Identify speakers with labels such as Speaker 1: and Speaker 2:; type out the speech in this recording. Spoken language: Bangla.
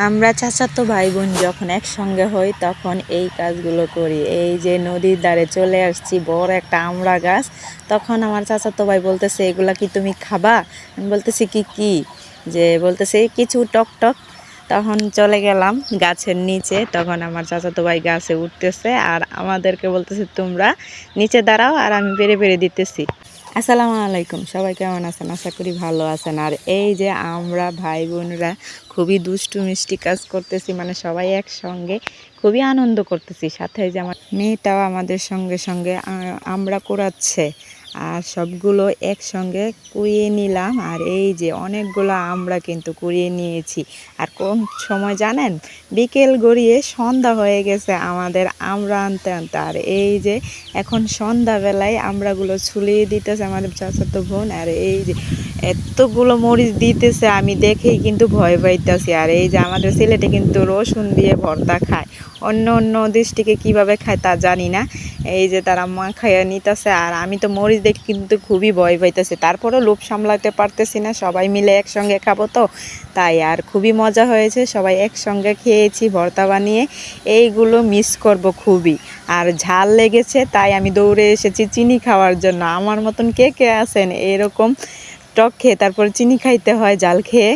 Speaker 1: আমরা চাচাতো ভাই বোন যখন একসঙ্গে হই তখন এই কাজগুলো করি। এই যে নদীর ধারে চলে আসছি, বড় একটা আমড়া গাছ। তখন আমার চাচাতো ভাই বলতেছে, এগুলা কি তুমি খাবা? আমি বলতেছি কি কি যে বলতেছে কিছু টক টক। তখন চলে গেলাম গাছের নিচে, তখন আমার চাচাতো ভাই গাছে উঠতেছে আর আমাদেরকে বলতেছে তোমরা নিচে দাঁড়াও আর আমি পেরে পেরে দিতেছি। আসসালামু আলাইকুম, সবাই কেমন আছেন? আশা করি ভালো আছেন। আর এই যে আমরা ভাই বোনরা খুবই দুষ্টু মিষ্টি কাজ করতেছি, মানে সবাই একসঙ্গে খুবই আনন্দ করতেছি। সাথে যে আমার মেয়েটাও আমাদের সঙ্গে সঙ্গে আমরা কুড়াচ্ছে আর সবগুলো একসঙ্গে কুড়িয়ে নিলাম। আর এই যে অনেকগুলো আমরা কিন্তু কুড়িয়ে নিয়েছি। আর কোন সময় জানেন, বিকেল গড়িয়ে সন্ধ্যা হয়ে গেছে আমাদের আমরা আনতে আনতে। আর এই যে এখন সন্ধ্যাবেলায় আমরাগুলো ছুলিয়ে দিতেছে আমাদের চাচাতো বোন। আর এই যে এতগুলো মরিচ দিতেছে, আমি দেখেই কিন্তু ভয় পাইতেছি। আর এই যে আমাদের ছেলেটা কিন্তু রসুন দিয়ে ভর্তা খায়, অন্য অন্য ডিস্ট্রিক্টে কীভাবে খায় তা জানি না। এই যে তারা খাইয়ে নিতেছে আর আমি তো মরিচ দেখে কিন্তু খুবই ভয় পাইতেছি, তারপরেও লোভ সামলাতে পারতেছি না। সবাই মিলে একসঙ্গে খাবো তো তাই। আর খুবই মজা হয়েছে, সবাই একসঙ্গে খেয়েছি ভর্তা বানিয়ে। এইগুলো মিস করব খুবই। আর ঝাল লেগেছে তাই আমি দৌড়ে এসেছি চিনি খাওয়ার জন্য। আমার মতন কে কে আছেন এরকম টক খেয়ে তারপর চিনি খাইতে হয় ঝাল খেয়ে?